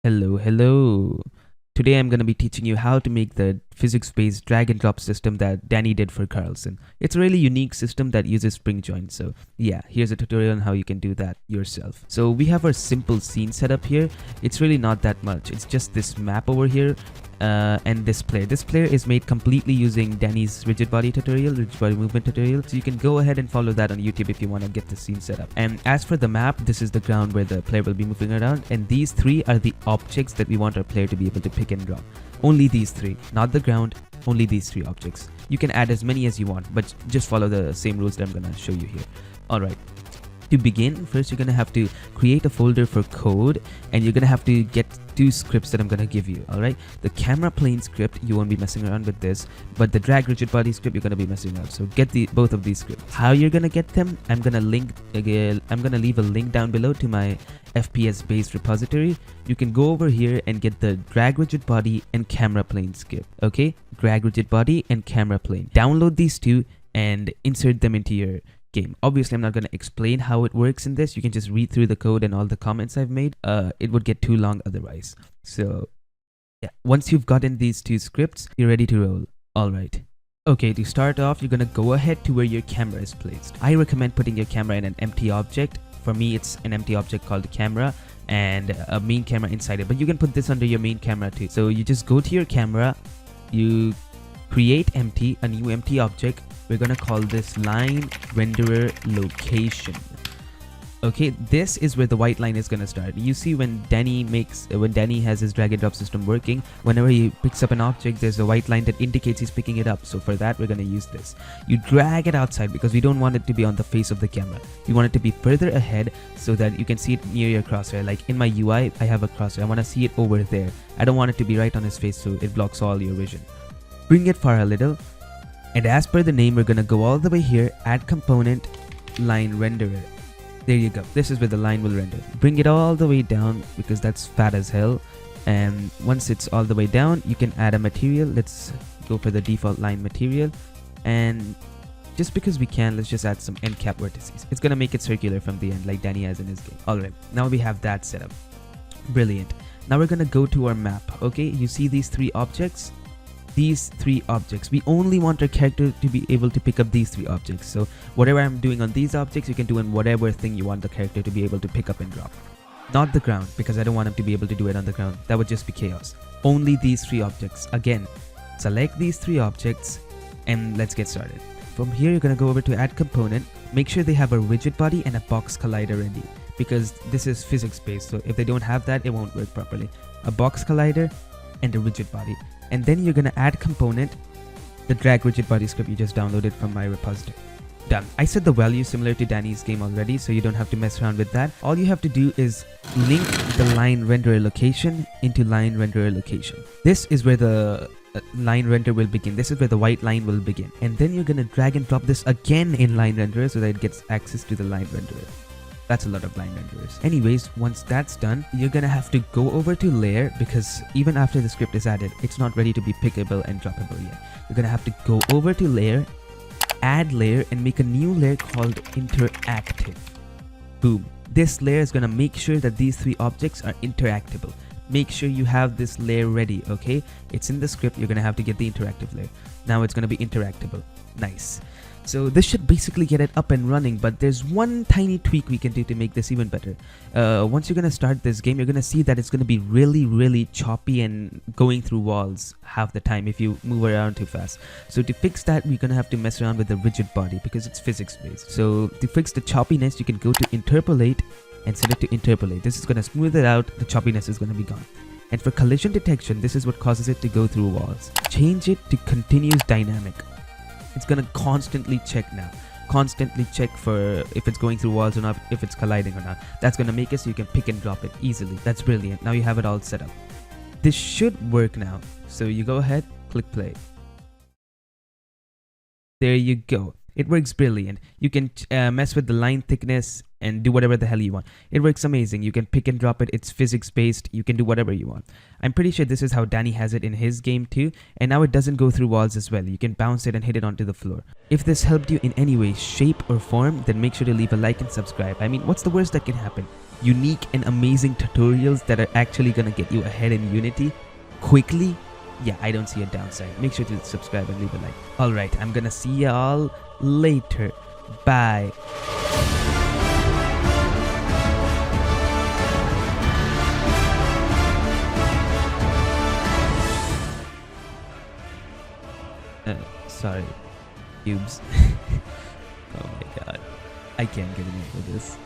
Hello. Today I'm going to be teaching you how to make the physics-based drag and drop system that Dani did for Karlson. It's a really unique system that uses spring joints. So yeah, here's a tutorial on how you can do that yourself. So we have our simple scene setup here. It's really not that much. It's just this map over here and this player. This player is made completely using Dani's rigid body movement tutorial. So you can go ahead and follow that on YouTube if you want to get the scene set up. And as for the map, this is the ground where the player will be moving around. And these three are the objects that we want our player to be able to pick and drop. Only these three, not the ground, only these three objects. You can add as many as you want, but just follow the same rules that I'm gonna show you here. Alright. To begin, first you're gonna have to create a folder for code, and you're gonna have to get two scripts that I'm gonna give you. Alright, the camera plane script, you won't be messing around with this, but the drag rigid body script you're gonna be messing around. So get both of these scripts. How you're gonna get them, I'm gonna leave a link down below to my FPS based repository. You can go over here and get the drag rigid body and camera plane script. Okay, drag rigid body and camera plane. Download these two and insert them into your game. Obviously, I'm not going to explain how it works in this. You can just read through the code and all the comments I've made. It would get too long otherwise. So yeah, once you've gotten these two scripts, you're ready to roll. All right. Okay, to start off, you're going to go ahead to where your camera is placed. I recommend putting your camera in an empty object. For me, it's an empty object called camera and a main camera inside it. But you can put this under your main camera too. So you just go to your camera, you create a new empty object. We're gonna call this line renderer location. Okay, this is where the white line is gonna start. You see when Dani has his drag and drop system working, whenever he picks up an object, there's a white line that indicates he's picking it up. So for that, we're gonna use this. You drag it outside because we don't want it to be on the face of the camera. We want it to be further ahead so that you can see it near your crosshair. Like in my UI, I have a crosshair. I want to see it over there. I don't want it to be right on his face so it blocks all your vision. Bring it far a little. And as per the name, we're gonna go all the way here, add component, line renderer. There you go. This is where the line will render. Bring it all the way down because that's fat as hell. And once it's all the way down, you can add a material. Let's go for the default line material. And just because we can, let's just add some end cap vertices. It's gonna make it circular from the end like Dani has in his game. Alright, now we have that set up. Brilliant. Now we're gonna go to our map. Okay, you see these three objects? These three objects, we only want our character to be able to pick up these three objects. So whatever I'm doing on these objects, you can do in whatever thing you want the character to be able to pick up and drop. Not the ground, because I don't want him to be able to do it on the ground. That would just be chaos. Only these three objects. Again, select these three objects and let's get started. From here, you're gonna go over to add component. Make sure they have a rigid body and a box collider ready, because this is physics based. So if they don't have that, it won't work properly. A box collider and a rigid body. And then you're gonna add component, the drag rigid body script you just downloaded from my repository. Done. I set the value similar to Dani's game already, so you don't have to mess around with that. All you have to do is link the line renderer location into line renderer location. This is where the line render will begin. This is where the white line will begin. And then you're gonna drag and drop this again in line renderer so that it gets access to the line renderer. That's a lot of line renderers. Anyways, once that's done, you're gonna have to go over to layer, because even after the script is added, it's not ready to be pickable and droppable yet. You're gonna have to go over to layer, add layer, and make a new layer called interactive. Boom. This layer is gonna make sure that these three objects are interactable. Make sure you have this layer ready, okay? It's in the script, you're gonna have to get the interactive layer. Now it's gonna be interactable. Nice. So this should basically get it up and running, but there's one tiny tweak we can do to make this even better. Once you're gonna start this game, you're gonna see that it's gonna be really choppy and going through walls half the time if you move around too fast. So to fix that, we're gonna have to mess around with the rigid body because it's physics based. So to fix the choppiness, you can go to interpolate and set it to interpolate. This is gonna smooth it out, the choppiness is gonna be gone. And for collision detection, this is what causes it to go through walls. Change it to continuous dynamic. It's gonna constantly check now. Constantly check for if it's going through walls or not, if it's colliding or not. That's gonna make it so you can pick and drop it easily. That's brilliant. Now you have it all set up. This should work now. So you go ahead, click play. There you go. It works brilliant. You can mess with the line thickness and do whatever the hell you want. It works amazing. You can pick and drop it. It's physics based. You can do whatever you want. I'm pretty sure this is how Dani has it in his game too. And now it doesn't go through walls as well. You can bounce it and hit it onto the floor. If this helped you in any way, shape or form, then make sure to leave a like and subscribe. I mean, what's the worst that can happen? unique and amazing tutorials that are actually gonna get you ahead in Unity quickly, yeah, I don't see a downside. Make sure to subscribe and leave a like. Alright, I'm gonna see y'all later. Bye. Sorry, cubes. Oh my god. I can't get enough of this.